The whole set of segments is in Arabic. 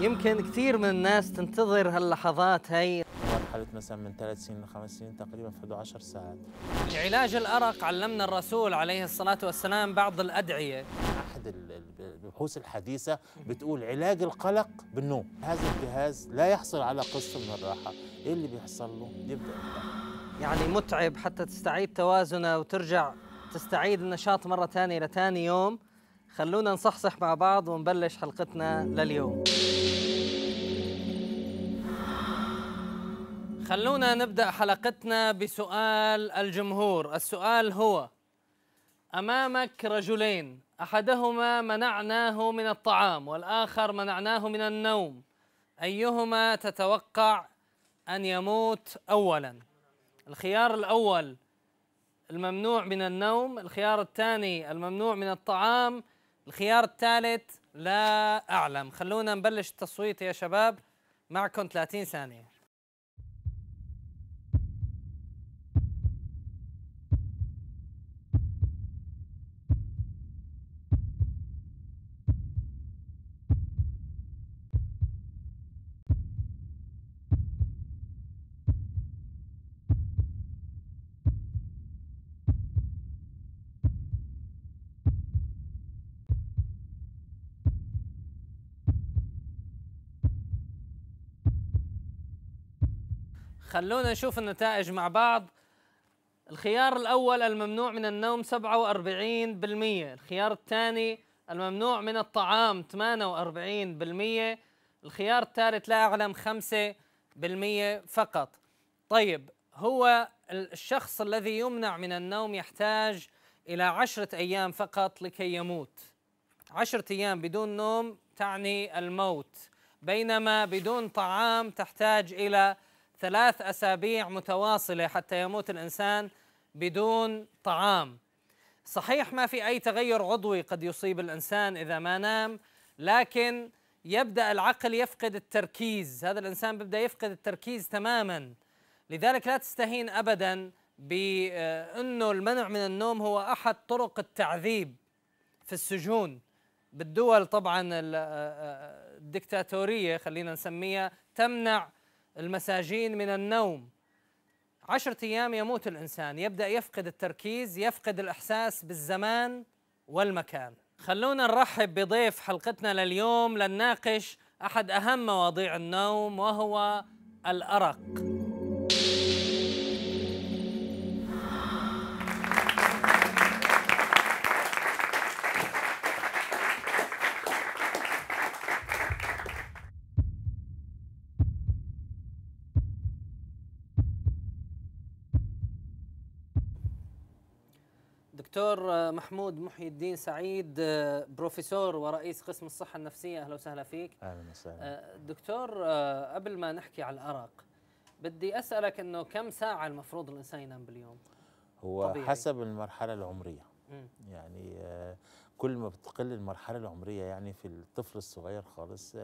يمكن كثير من الناس تنتظر هاللحظات هي. مرحلة مثلا من 3 سنين ل5 سنين تقريبا فدوا 10 ساعات. لعلاج الأرق علمنا الرسول عليه الصلاة والسلام بعض الأدعية. أحد البحوث الحديثة بتقول علاج القلق بالنوم. هذا الجهاز لا يحصل على قسط من الراحة، إيه اللي بيحصل له؟ يبدأ يتعب. يعني متعب حتى تستعيد توازنها وترجع تستعيد النشاط مرة ثانية لثاني يوم. خلونا نصحصح مع بعض ونبلش حلقتنا لليوم. خلونا نبدأ حلقتنا بسؤال الجمهور. السؤال هو: أمامك رجلين، أحدهما منعناه من الطعام والآخر منعناه من النوم، أيهما تتوقع أن يموت أولاً؟ الخيار الأول الممنوع من النوم، الخيار الثاني الممنوع من الطعام، الخيار الثالث لا أعلم. خلونا نبلش التصويت يا شباب، معكم 30 ثانية. خلونا نشوف النتائج مع بعض. الخيار الأول الممنوع من النوم 47%، الخيار الثاني الممنوع من الطعام 48%، الخيار الثالث لا أعلم 5% فقط. طيب، هو الشخص الذي يمنع من النوم يحتاج إلى 10 أيام فقط لكي يموت. 10 أيام بدون نوم تعني الموت، بينما بدون طعام تحتاج إلى 3 أسابيع متواصلة حتى يموت الإنسان بدون طعام. صحيح ما في أي تغير عضوي قد يصيب الإنسان إذا ما نام، لكن يبدأ العقل يفقد التركيز، هذا الإنسان بدأ يفقد التركيز تماما. لذلك لا تستهين أبدا بأنه المنع من النوم هو أحد طرق التعذيب في السجون. بالدول طبعا الدكتاتورية خلينا نسميها تمنع المساجين من النوم. 10 أيام يموت الإنسان، يبدأ يفقد التركيز، يفقد الإحساس بالزمان والمكان. خلونا نرحب بضيف حلقتنا لليوم لنناقش أحد أهم مواضيع النوم وهو الأرق. دكتور محمود محي الدين سعيد، بروفيسور ورئيس قسم الصحة النفسية، أهلا وسهلا فيك. أهلا وسهلا. دكتور، قبل ما نحكي على الأرق بدي أسألك إنه كم ساعة المفروض الإنسان ينام باليوم؟ هو طبيعي. حسب المرحلة العمرية. يعني كل ما بتقل المرحلة العمرية، يعني في الطفل الصغير خالص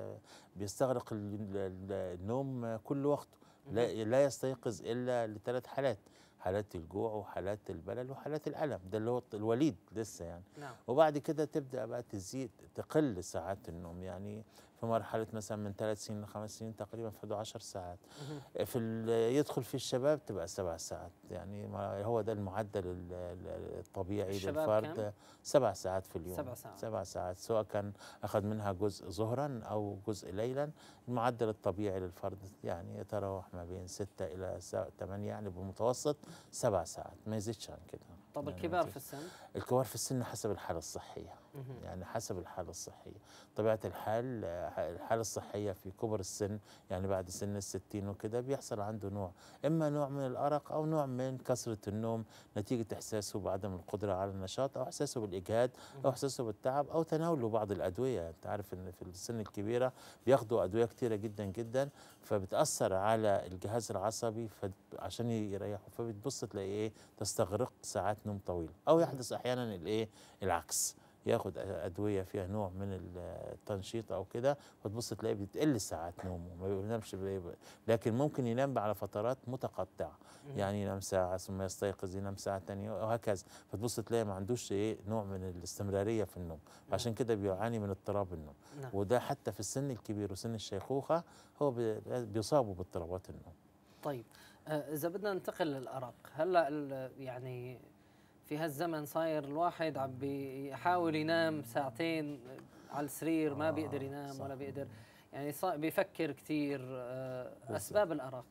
بيستغرق النوم كل وقته. لا يستيقظ إلا ل3 حالات: حالات الجوع وحالات البلل وحالات الألم، ده اللي هو الوليد لسه يعني. نعم. وبعد كده تبدأ بقى تزيد، تقل ساعات النوم. يعني في مرحلة مثلا من 3 سنين ل5 سنين تقريبا فدوا 10 ساعات. يدخل في الشباب تبقى 7 ساعات. يعني هو ده المعدل الطبيعي للفرد. 7 ساعات في اليوم. 7 ساعات سواء كان أخذ منها جزء ظهرا أو جزء ليلا. المعدل الطبيعي للفرد يعني يتراوح ما بين 6 إلى 8، يعني بالمتوسط 7 ساعات، ما يزيدش عن كده. طب يعني الكبار في السن؟ الكبار في السن حسب الحالة الصحية. يعني حسب الحالة الصحية، طبيعة الحال. الحالة الصحية في كبر السن، يعني بعد سن ال60 وكده، بيحصل عنده إما نوع من الأرق أو نوع من كثرة النوم نتيجة إحساسه بعدم القدرة على النشاط، أو إحساسه بالإجهاد، أو إحساسه بالتعب، أو تناوله بعض الأدوية. أنت عارف إن في السن الكبيرة بياخدوا أدوية كتيرة جدا جدا، فبتأثر على الجهاز العصبي عشان يريحوا، فبتبص تلاقي إيه، تستغرق ساعات نوم طويلة. أو يحدث أحيانا العكس، ياخد ادويه فيها نوع من التنشيط او كده، فتبص تلاقيه بتقل ساعات نومه، ما بينامش لكن ممكن ينام على فترات متقطعه، يعني ينام ساعه ثم يستيقظ ينام ساعه ثانيه وهكذا، فتبص تلاقي ما عندوش ايه نوع من الاستمراريه في النوم، عشان كده بيعاني من اضطراب النوم. نعم. وده حتى في السن الكبير وسن الشيخوخه هو بيصابوا باضطرابات النوم. طيب إذا بدنا ننتقل للأرق، هلا يعني في هالزمن صاير الواحد عم بيحاول ينام ساعتين على السرير، ما بيقدر ينام صح. ولا بيقدر، يعني بيفكر كثير. أسباب الأرق؟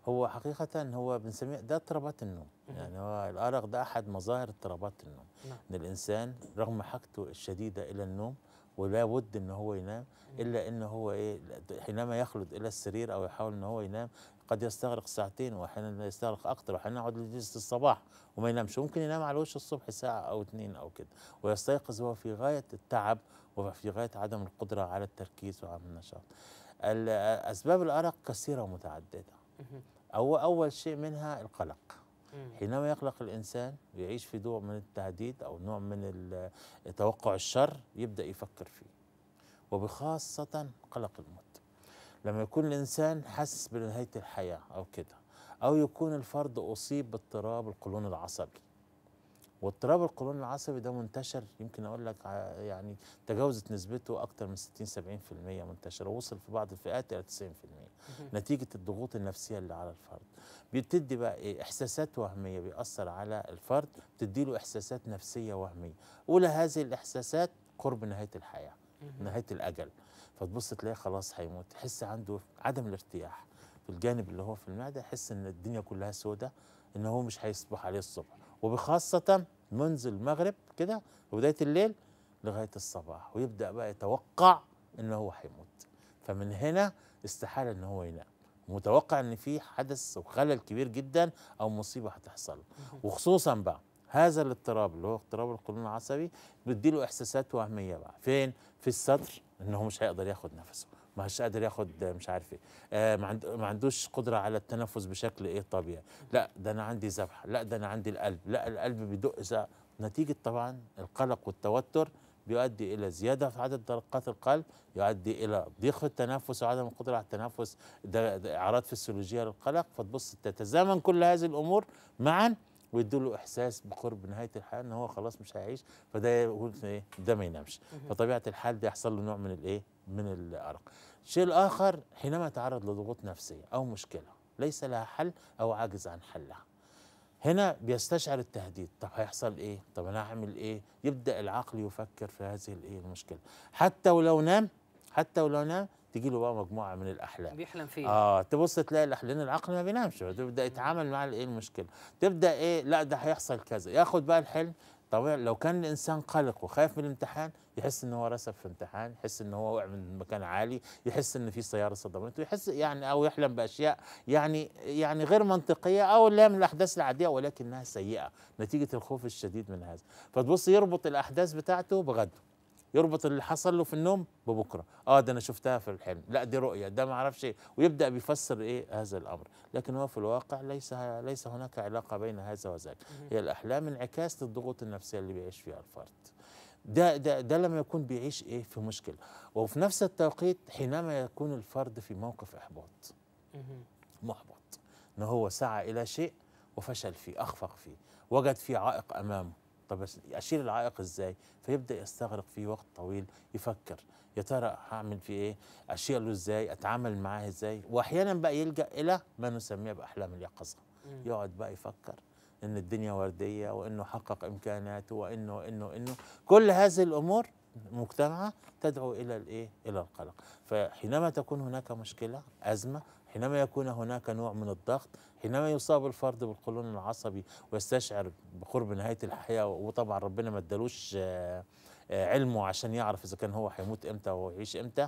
هو حقيقة هو بنسميه ده اضطرابات النوم، يعني هو الأرق ده أحد مظاهر اضطرابات النوم. نعم. إن الإنسان رغم حاجته الشديدة إلى النوم ولا بد إن هو ينام، إلا إن هو إيه حينما يخلد إلى السرير أو يحاول إن هو ينام قد يستغرق ساعتين، وأحيانا يستغرق أكتر، وأحيانا يقعد لجلسة الصباح وما ينامش، ممكن ينام على وش الصبح ساعة أو اتنين أو كده، ويستيقظ هو في غاية التعب وفي غاية عدم القدرة على التركيز وعلى النشاط. أسباب الأرق كثيرة ومتعددة. أول شيء منها القلق. حينما يقلق الإنسان ويعيش في نوع من التهديد أو نوع من توقع الشر يبدأ يفكر فيه، وبخاصة قلق الموت. لما يكون الإنسان حاسس بنهاية الحياة أو كده، أو يكون الفرد أصيب باضطراب القولون العصبي، واضطراب القولون العصبي ده منتشر، يمكن اقول لك يعني تجاوزت نسبته اكثر من 60-70% منتشر، ووصل في بعض الفئات الى 90% نتيجه الضغوط النفسيه اللي على الفرد. بتدي بقى ايه احساسات وهميه، بيأثر على الفرد، بتدي له احساسات نفسيه وهميه، اولى هذه الاحساسات قرب نهايه الحياه، نهايه الاجل، فتبص تلاقيه خلاص هيموت، تحس عنده عدم الارتياح في الجانب اللي هو في المعده، يحس ان الدنيا كلها سودة، ان هو مش هيصبح عليه الصبح، وبخاصة منذ المغرب كده وبداية الليل لغاية الصباح، ويبدأ بقى يتوقع إن هو هيموت. فمن هنا استحالة إن هو ينام، متوقع إن في حدث وخلل كبير جدا أو مصيبة هتحصل، وخصوصا بقى هذا الاضطراب اللي هو اضطراب القولون العصبي بيديله إحساسات وهمية بقى فين؟ في الصدر، إن هو مش هيقدر ياخد نفسه، مش قادر ياخد مش عارف ايه، ما عندوش قدره على التنفس بشكل ايه طبيعي، لا ده انا عندي ذبحه، لا ده انا عندي القلب، لا القلب بيدق نتيجه طبعا القلق والتوتر بيؤدي الى زياده في عدد دقات القلب، يؤدي الى ضيق في التنفس وعدم القدره على التنفس، ده اعراض فسيولوجيه للقلق، فتبص تتزامن كل هذه الامور معا ويدوا له احساس بقرب نهايه الحياه ان هو خلاص مش هيعيش، فده يقول ايه ده ما ينامش، فطبيعه الحال ده يحصل له نوع من الايه من الارق. الشيء الآخر حينما يتعرض لضغوط نفسية أو مشكلة ليس لها حل أو عاجز عن حلها، هنا بيستشعر التهديد، طب هيحصل إيه؟ طب أنا هعمل إيه؟ يبدأ العقل يفكر في هذه الإيه المشكلة، حتى ولو نام تيجي له بقى مجموعة من الأحلام بيحلم فيها. تبص تلاقي الأحلام، العقل ما بينامش، تبدأ يتعامل مع الإيه المشكلة، تبدأ إيه لا ده هيحصل كذا، ياخد بقى الحلم. طبعا لو كان الانسان قلق وخايف من الامتحان يحس ان هو رسب في امتحان، يحس ان هو وقع من مكان عالي، يحس ان في سياره صدمته، يحس يعني او يحلم باشياء يعني غير منطقيه او لا من الاحداث العاديه ولكنها سيئه نتيجه الخوف الشديد من هذا، فتبص يربط الاحداث بتاعته بغده، يربط اللي حصل له في النوم ببكره، ده انا شفتها في الحلم، لا دي رؤيه، ده ما اعرفش ايه، ويبدا بيفسر ايه هذا الامر، لكن هو في الواقع ليس هناك علاقه بين هذا وذاك، هي الاحلام انعكاس للضغوط النفسيه اللي بيعيش فيها الفرد. ده لما يكون بيعيش ايه في مشكله، وفي نفس التوقيت حينما يكون الفرد في موقف احباط محبط، ان هو سعى الى شيء وفشل فيه، اخفق فيه، وجد فيه عائق امامه، طب اشيل العائق ازاي؟ فيبدا يستغرق فيه وقت طويل يفكر، يا ترى هعمل فيه ايه؟ اشيله ازاي؟ اتعامل معاه ازاي؟ واحيانا بقى يلجا الى ما نسميه باحلام اليقظه، يقعد بقى يفكر ان الدنيا ورديه، وانه حقق امكاناته، وانه كل هذه الامور مجتمعه تدعو الى الايه؟ الى القلق. فحينما تكون هناك مشكله، ازمه، حينما يكون هناك نوع من الضغط، حينما يصاب الفرد بالقولون العصبي ويستشعر بقرب نهايه الحياه، وطبعا ربنا ما ادالوش علمه عشان يعرف اذا كان هو هيموت امتى ويعيش امتى،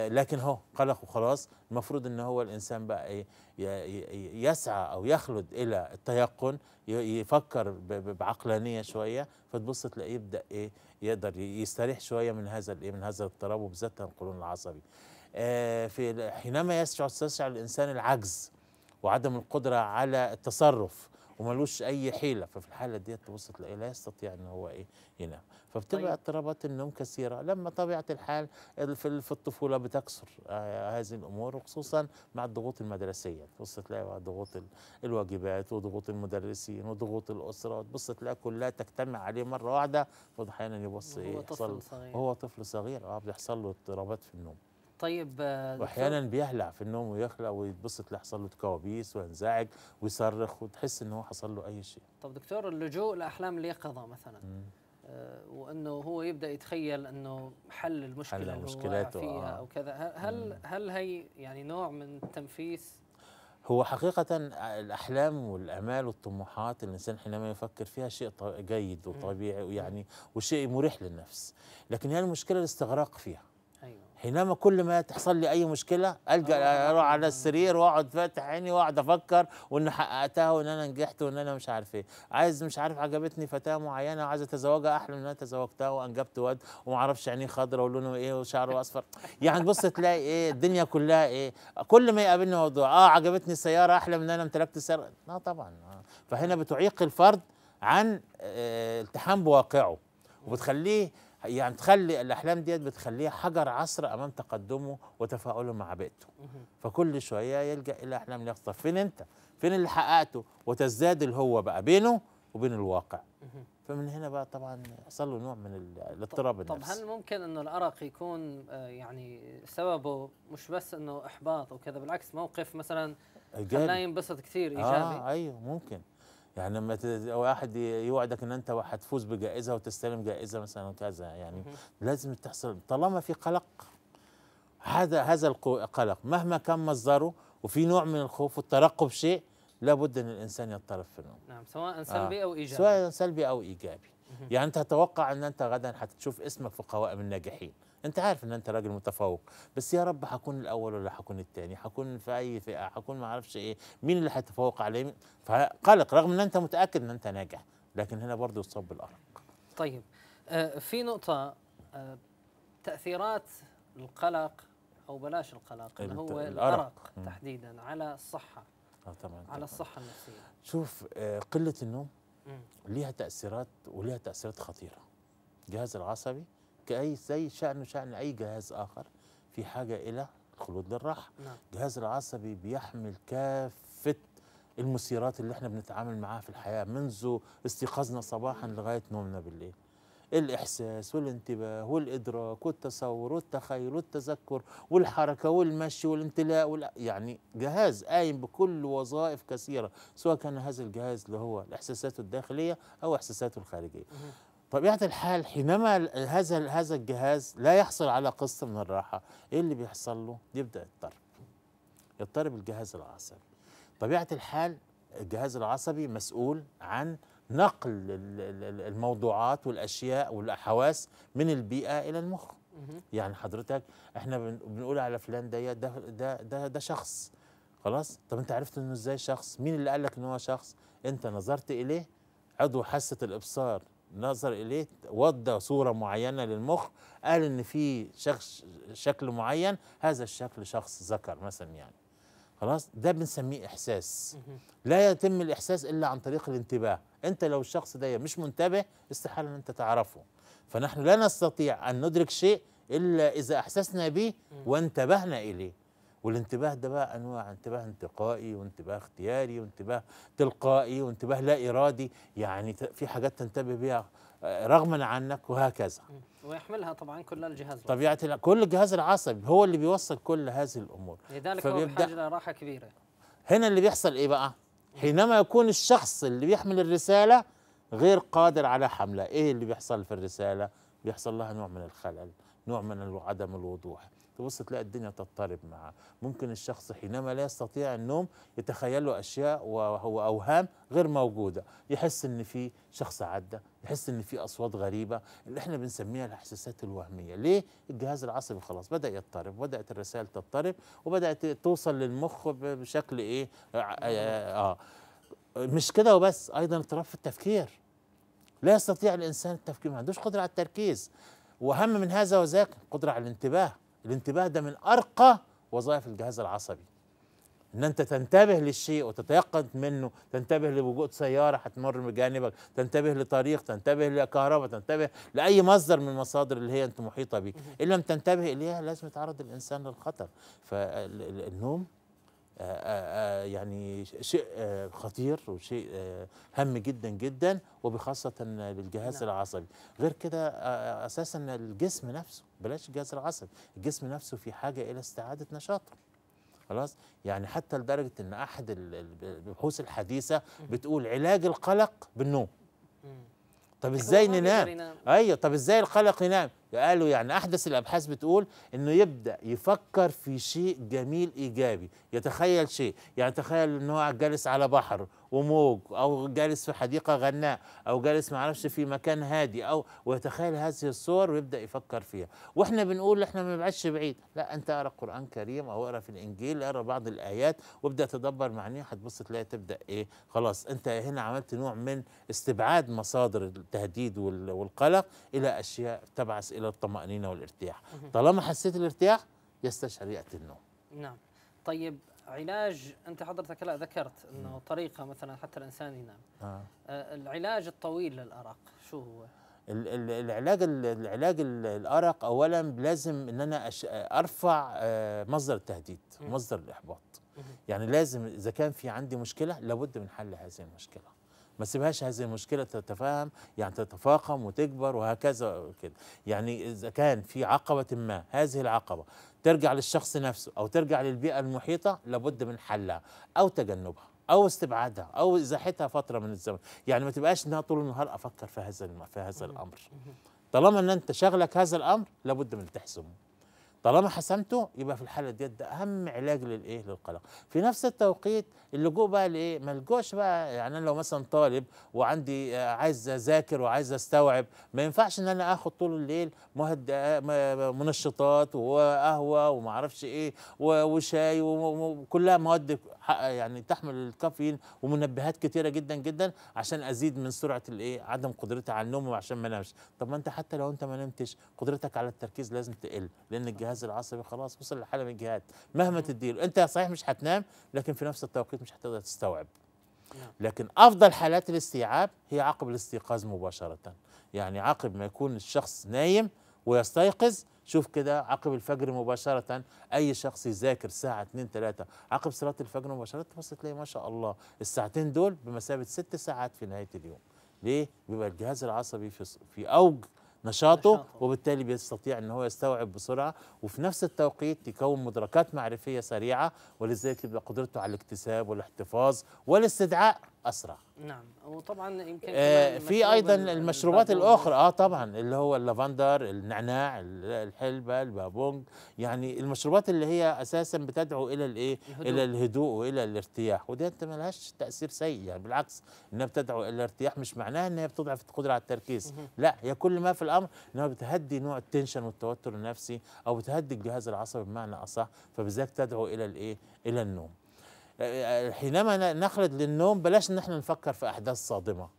لكن هو قلق وخلاص، المفروض ان هو الانسان بقى ايه يسعى او يخلد الى التيقن، يفكر بعقلانيه شويه، فتبص تلاقيه يبدا ايه يقدر يستريح شويه من هذا الايه من هذا الاضطراب، وبالذات القولون العصبي. في حينما يستشعر الانسان العجز وعدم القدره على التصرف وملوش اي حيله، ففي الحاله ديت تبص تلاقيه لا يستطيع ان هو ايه ينام. فبتبقى طيب. اضطرابات النوم كثيره لما طبيعه الحال في الطفوله بتكثر هذه الامور، وخصوصا مع الضغوط المدرسيه. تبص تلاقي بقى ضغوط الواجبات وضغوط المدرسين وضغوط الاسره، تبص تلاقي كلها تجتمع عليه مره واحده، واحيانا يبص وهو ايه يحصل طفل صغير. وهو طفل صغير بيحصل له اضطرابات في النوم. طيب واحيانا دكتور. بيهلع في النوم ويخلع ويتبص تلاقي حصل له كوابيس وينزعج ويصرخ وتحس ان هو حصل له اي شيء. طب دكتور، اللجوء لاحلام اليقظه مثلا، وانه هو يبدا يتخيل انه حل المشكله حل اللي هو واقع مشكلاته فيها او كذا، هل هي يعني نوع من التنفيس؟ هو حقيقة الأحلام والآمال والطموحات الإنسان حينما يفكر فيها شيء جيد وطبيعي ويعني وشيء مريح للنفس، لكن هي المشكلة الاستغراق فيها. ايوه. حينما كل ما تحصل لي اي مشكله الجا اروح على السرير واقعد فاتح عيني واقعد افكر وان حققتها وان انا نجحت وان انا مش عارف ايه، عايز مش عارف عجبتني فتاه معينه وعايز اتزوجها، احلم ان انا تزوجتها وانجبت واد وما اعرفش عينيه خضراء ولونه ايه وشعره اصفر. يعني بص تلاقي ايه الدنيا كلها ايه، كل ما يقابلني موضوع عجبتني سياره احلم ان انا امتلكت سياره. لا طبعا. فهنا بتعيق الفرد عن التحام بواقعه، وبتخليه يعني تخلي الأحلام ديت بتخليها حجر عثرة أمام تقدمه وتفاعله مع بيئته. فكل شوية يلجأ إلى أحلام اليقظة. فين أنت؟ فين اللي حققته؟ وتزداد الهوة بقى بينه وبين الواقع. فمن هنا بقى طبعا يحصل له نوع من الاضطراب النفسي. طب هل ممكن انه الارق يكون يعني سببه مش بس انه احباط وكذا، بالعكس موقف مثلا خلاه ينبسط كثير ايجابي؟ ايوه ممكن. يعني لما واحد يوعدك ان انت هتفوز بجائزه وتستلم جائزه مثلا كذا، يعني لازم تحصل طالما في قلق. هذا القلق مهما كان مصدره وفي نوع من الخوف والترقب شيء، لابد ان الانسان يضطرب في النوم. نعم، سواء سلبي او ايجابي. سواء سلبي او ايجابي. يعني انت تتوقع ان انت غدا هتشوف اسمك في قوائم الناجحين، انت عارف ان انت راجل متفوق، بس يا رب هكون الاول ولا هكون الثاني، هكون في اي فئه، هكون ما اعرفش ايه، مين اللي هيتفوق عليه؟ فقلق رغم ان انت متاكد ان انت ناجح، لكن هنا برضه يصاب بالارق. طيب في نقطه، تاثيرات القلق او بلاش القلق اللي هو الارق تحديدا على الصحه. طبعا على الصحه النفسيه. شوف قله النوم ليها تاثيرات وليها تاثيرات خطيره. الجهاز العصبي زي شأن أي جهاز آخر في حاجة إلى الخلود للراحة. نعم. الجهاز العصبي بيحمل كافة المثيرات اللي احنا بنتعامل معاها في الحياة منذ استيقاظنا صباحا لغاية نومنا بالليل. الإحساس والانتباه والإدراك والتصور والتخيل والتذكر والحركة والمشي والامتلاء يعني جهاز قايم بكل وظائف كثيرة، سواء كان هذا الجهاز اللي هو الإحساسات الداخلية أو إحساساته الخارجية. طبيعة الحال حينما هذا الجهاز لا يحصل على قسط من الراحة، ايه اللي بيحصل له؟ يبدأ يضطرب الجهاز العصبي. طبيعة الحال الجهاز العصبي مسؤول عن نقل الموضوعات والاشياء والحواس من البيئة الى المخ. يعني حضرتك احنا بنقول على فلان ده شخص، خلاص. طب انت عرفت انه ازاي شخص؟ مين اللي قال لك ان هو شخص؟ انت نظرت اليه، عضو حاسة الابصار نظر إليه ودى صورة معينة للمخ، قال إن في شكل معين، هذا الشكل شخص ذكر مثلا، يعني خلاص ده بنسميه إحساس. لا يتم الإحساس إلا عن طريق الانتباه. أنت لو الشخص ده مش منتبه استحالة أن أنت تعرفه. فنحن لا نستطيع أن ندرك شيء إلا إذا أحسسنا به وانتبهنا إليه. والانتباه ده بقى انواع، انتباه انتقائي وانتباه اختياري وانتباه تلقائي وانتباه لا ارادي، يعني في حاجات تنتبه بها رغما عنك وهكذا. ويحملها طبعا كل الجهاز طبيعه كل الجهاز العصبي هو اللي بيوصل كل هذه الامور، لذلك هو بحاجه لراحه كبيره. هنا اللي بيحصل ايه بقى؟ حينما يكون الشخص اللي بيحمل الرساله غير قادر على حملها، ايه اللي بيحصل في الرساله؟ بيحصل لها نوع من الخلل، نوع من عدم الوضوح. تبص تلاقي الدنيا تضطرب معه. ممكن الشخص حينما لا يستطيع النوم يتخيل له اشياء وهو اوهام غير موجوده، يحس ان في شخص عدى، يحس ان في اصوات غريبه اللي احنا بنسميها الاحساسات الوهميه. ليه؟ الجهاز العصبي خلاص بدا يضطرب، وبدات الرسائل تضطرب وبدات توصل للمخ بشكل ايه؟ مش كده وبس، ايضا اضطراب في التفكير. لا يستطيع الانسان التفكير، ما عندوش قدره على التركيز. واهم من هذا وذاك قدره على الانتباه. الانتباه ده من أرقى وظائف الجهاز العصبي. ان انت تنتبه للشيء وتتيقظ منه، تنتبه لوجود سياره هتمر بجانبك، تنتبه لطريق، تنتبه لكهرباء، تنتبه لاي مصدر من المصادر اللي هي انت محيطه بك. ان لم تنتبه اليها لازم يتعرض الانسان للخطر. فالنوم يعني شيء خطير وشيء هام جدا جدا، وبخاصة للجهاز العصبي. غير كده أساسا الجسم نفسه، بلاش الجهاز العصبي، الجسم نفسه في حاجة إلى استعادة نشاطه. خلاص، يعني حتى لدرجة إن أحد البحوث الحديثة بتقول علاج القلق بالنوم. طب ازاي ننام؟ ايوه، طب ازاي القلق ينام؟ قالوا يعني احدث الابحاث بتقول انه يبدا يفكر في شيء جميل ايجابي، يتخيل شيء، يعني تخيل ان هو جالس على بحر وموج، او جالس في حديقه غناء، او جالس ما اعرفش في مكان هادي، او ويتخيل هذه الصور ويبدا يفكر فيها. واحنا بنقول احنا ما نبعدش بعيد، لا، انت اقرا قران كريم او اقرا في الانجيل، اقرا بعض الايات وابدا تدبر معانيها، هتبص تلاقي تبدا ايه، خلاص انت هنا عملت نوع من استبعاد مصادر التهديد والقلق الى اشياء تبعث الى الطمانينه والارتياح. طالما حسيت الارتياح يستشعر ياتي النوم. نعم. طيب علاج، انت حضرتك هلا ذكرت انه طريقه مثلا حتى الانسان ينام. العلاج الطويل للارق شو هو؟ العلاج الارق اولا لازم ان انا ارفع مصدر التهديد، مصدر الاحباط. يعني لازم اذا كان في عندي مشكله لابد من حل هذه المشكله، ما سيبهاش هذه المشكله تتفاهم، يعني تتفاقم وتكبر وهكذا وكده. يعني اذا كان في عقبه ما، هذه العقبه ترجع للشخص نفسه او ترجع للبيئه المحيطه، لابد من حلها او تجنبها او استبعادها او ازاحتها فتره من الزمن. يعني ما تبقاش ان طول النهار افكر في هذا الامر. طالما ان انت شغلك هذا الامر لابد من تحسمه. طالما حسمته يبقى في الحاله ديت ده اهم علاج للقلق. في نفس التوقيت اللجوء بقى لايه؟ ما الجوش بقى، يعني انا لو مثلا طالب وعندي عايز اذاكر وعايز استوعب، ما ينفعش ان انا اخد طول الليل منشطات وقهوه وما اعرفش ايه وشاي وكلها مواد يعني تحمل الكافيين ومنبهات كتيره جدا جدا عشان ازيد من سرعه الايه، عدم قدرتي على النوم وعشان ما انامش. طب ما انت حتى لو انت ما نمتش قدرتك على التركيز لازم تقل، لان الجهاز العصبي خلاص وصل لحاله من الجهاد. مهما تديله انت صحيح مش هتنام، لكن في نفس التوقيت مش هتقدر تستوعب. لكن افضل حالات الاستيعاب هي عقب الاستيقاظ مباشره، يعني عقب ما يكون الشخص نايم ويستيقظ. شوف كده عقب الفجر مباشرة أي شخص يذاكر ساعة 2 3 عقب صلاة الفجر مباشرة، تبص تلاقي ما شاء الله الساعتين دول بمثابة 6 ساعات في نهاية اليوم. ليه؟ بيبقى الجهاز العصبي في أوج نشاطه، وبالتالي بيستطيع ان هو يستوعب بسرعه، وفي نفس التوقيت يكون مدركات معرفيه سريعه، ولذلك يبقى قدرته على الاكتساب والاحتفاظ والاستدعاء اسرع. نعم. وطبعا يمكن في ايضا المشروبات الاخرى طبعا، اللي هو اللافندر، النعناع، الحلبه، البابونج، يعني المشروبات اللي هي اساسا بتدعو الى الايه، الى الهدوء والى الارتياح، ودي انت ما لهاش تاثير سيء، يعني بالعكس انها بتدعو الى الارتياح، مش معناها ان هي بتضعف القدره على التركيز، لا، هي كل ما في الامر انها بتهدي نوع التنشن والتوتر النفسي، او بتهدي الجهاز العصبي بمعنى اصح، فبذلك تدعو الى الايه، الى النوم. حينما نخلد للنوم بلاش ان احنا نفكر في احداث صادمه.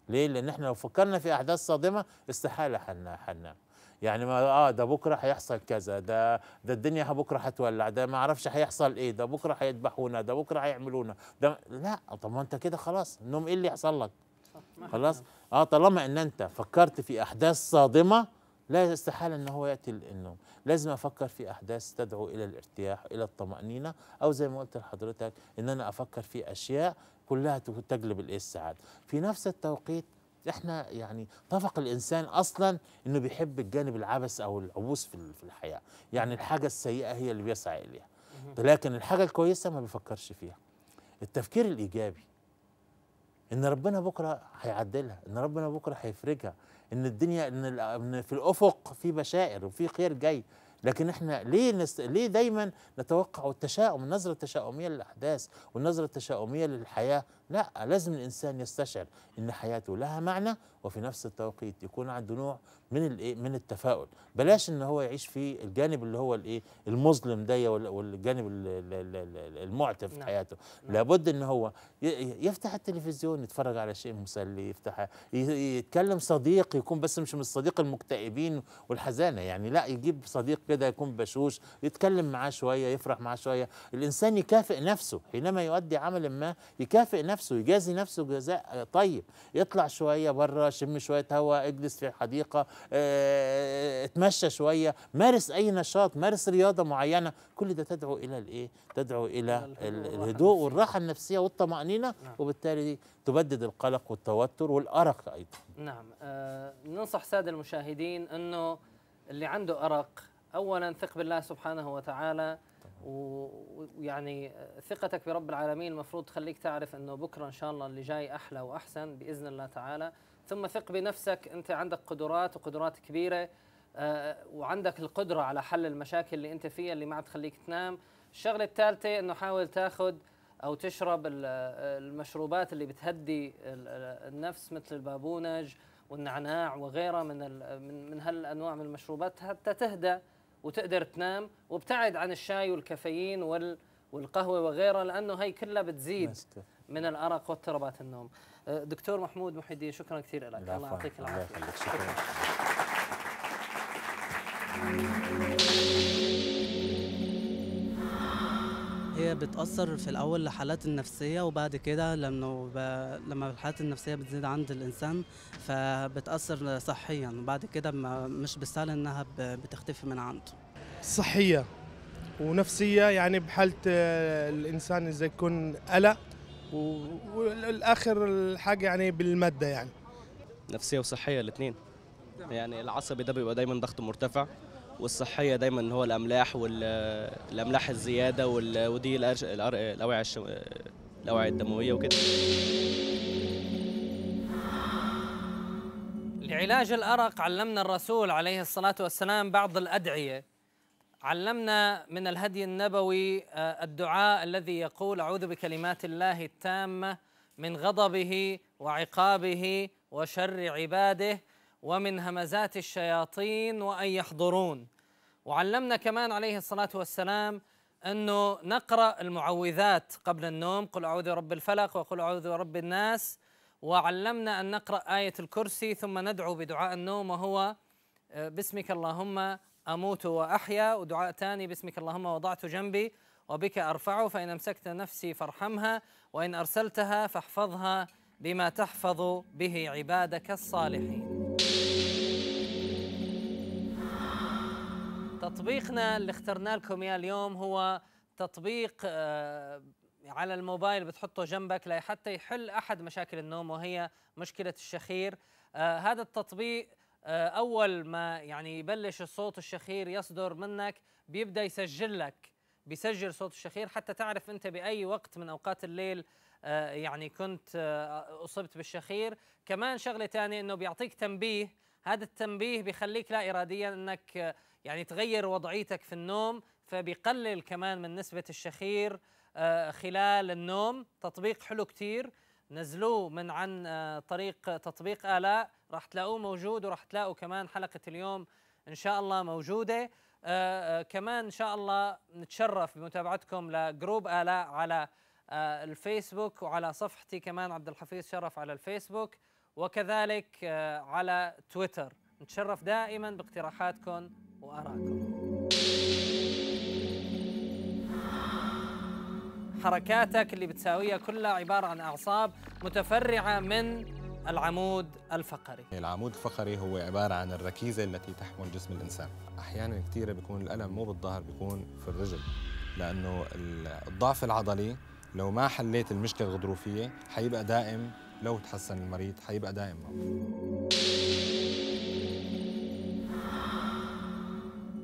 ليه؟ لان احنا لو فكرنا في احداث صادمه استحاله حننام. يعني ما ده بكره هيحصل كذا، ده الدنيا بكره هتولع، ده ما اعرفش هيحصل ايه، ده بكره هيذبحونا، ده بكره هيعملونا، ده لا. طب ما انت كده خلاص النوم ايه اللي يحصل لك؟ خلاص طالما ان انت فكرت في احداث صادمه لا استحاله ان هو ياتي النوم. لازم افكر في احداث تدعو الى الارتياح، الى الطمانينه، او زي ما قلت لحضرتك ان انا افكر في اشياء كلها تجلب السعاده. في نفس التوقيت احنا يعني طبق الانسان اصلا انه بيحب الجانب العبث او العبوس في الحياه، يعني الحاجه السيئه هي اللي بيسعى اليها، لكن الحاجه الكويسه ما بيفكرش فيها. التفكير الايجابي ان ربنا بكره هيعدلها، ان ربنا بكره هيفرجها، ان الدنيا ان في الافق في بشائر وفي خير جاي. لكن احنا ليه دايما نتوقع التشاؤم، النظره التشاؤميه للاحداث والنظره التشاؤميه للحياه؟ لا، لازم الانسان يستشعر ان حياته لها معنى، وفي نفس التوقيت يكون عنده نوع من الايه، من التفاؤل. بلاش ان هو يعيش في الجانب اللي هو الايه، المظلم ده، والجانب المعتب في نعم. حياته. نعم. لابد ان هو يفتح التلفزيون، يتفرج على شيء مسلي، يتكلم صديق يكون، بس مش من الصديق المكتئبين والحزانه يعني، لا، يجيب صديق كده يكون بشوش، يتكلم معاه شويه، يفرح معاه شويه. الانسان يكافئ نفسه حينما يؤدي عملا ما، يكافئ نفسه، يجازي نفسه جزاء طيب. يطلع شويه بره، شم شويه هواء، اجلس في حديقه، اتمشى شويه، مارس اي نشاط، مارس رياضه معينه. كل ده تدعو الى الايه؟ تدعو الى الهدوء والراحه النفسيه والطمانينه. نعم. وبالتالي تبدد القلق والتوتر والارق ايضا. نعم. ننصح سادة المشاهدين أنه اللي عنده أرق، أولا ثق بالله سبحانه وتعالى، ويعني ثقتك برب العالمين المفروض تخليك تعرف أنه بكرة إن شاء الله اللي جاي أحلى وأحسن بإذن الله تعالى. ثم ثق بنفسك، أنت عندك قدرات وقدرات كبيرة، وعندك القدرة على حل المشاكل اللي أنت فيها اللي ما عاد تخليك تنام. الشغلة الثالثة أنه حاول تاخذ أو تشرب المشروبات اللي بتهدي النفس، مثل البابونج والنعناع وغيرها من هالأنواع من المشروبات، حتى تهدى وتقدر تنام. وابتعد عن الشاي والكافيين والقهوة وغيرها، لأنه هي كلها بتزيد من الأرق واضطرابات النوم. دكتور محمود محي الدين، شكرا كثير لك، الله يعطيك العافية. هي بتأثر في الأول لحالات النفسية، وبعد كده لما الحالات النفسية بتزيد عند الإنسان فبتأثر صحيا، وبعد كده مش بالسهل إنها بتختفي من عنده. صحية ونفسية، يعني بحالة الإنسان إذا يكون قلق، والآخر الحاجة يعني بالمادة، يعني نفسية وصحية الاثنين. يعني العصبي ده بيبقى دايما ضغطه مرتفع، والصحية دايما هو الأملاح والأملاح الزيادة ودي الأوعية الدموية وكده. لعلاج الأرق علمنا الرسول عليه الصلاة والسلام بعض الأدعية. علمنا من الهدي النبوي الدعاء الذي يقول: أعوذ بكلمات الله التامة من غضبه وعقابه وشر عباده ومن همزات الشياطين وأن يحضرون. وعلمنا كمان عليه الصلاة والسلام أنه نقرأ المعوذات قبل النوم، قل أعوذ برب الفلق وقل أعوذ برب الناس. وعلمنا أن نقرأ آية الكرسي، ثم ندعو بدعاء النوم، وهو باسمك اللهم أموت وأحيا، ودعاء ثاني باسمك اللهم وضعت جنبي وبك أرفعه، فإن أمسكت نفسي فارحمها وإن أرسلتها فاحفظها بما تحفظ به عبادك الصالحين. تطبيقنا اللي اخترنا لكم اياه اليوم هو تطبيق على الموبايل، بتحطه جنبك لحتى يحل احد مشاكل النوم، وهي مشكلة الشخير. هذا التطبيق اول ما يعني يبلش الصوت الشخير يصدر منك، بيبدا يسجل لك، بيسجل صوت الشخير حتى تعرف انت باي وقت من اوقات الليل يعني كنت اصبت بالشخير. كمان شغله ثانيه انه بيعطيك تنبيه، هذا التنبيه بيخليك لا اراديا انك يعني تغير وضعيتك في النوم، فبيقلل كمان من نسبة الشخير خلال النوم. تطبيق حلو كتير، نزلوه من عن طريق تطبيق آلاء، راح تلاقوه موجود، وراح تلاقوا كمان حلقة اليوم إن شاء الله موجودة. كمان إن شاء الله نتشرف بمتابعتكم لجروب آلاء على الفيسبوك، وعلى صفحتي كمان عبد الحفيظ شرف على الفيسبوك، وكذلك على تويتر. نتشرف دائما باقتراحاتكم وآراءكم. حركاتك اللي بتساويها كلها عبارة عن أعصاب متفرعة من العمود الفقري. العمود الفقري هو عبارة عن الركيزة التي تحمل جسم الإنسان. أحيانا كثيرة بيكون الألم مو بالظهر، بيكون في الرجل، لأنه الضعف العضلي لو ما حليت المشكلة الغضروفية حيبقى دائم، لو تحسن المريض حيبقى دائم.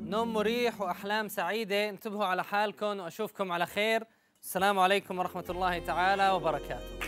نوم مريح وأحلام سعيدة، انتبهوا على حالكم وأشوفكم على خير. السلام عليكم ورحمة الله تعالى وبركاته.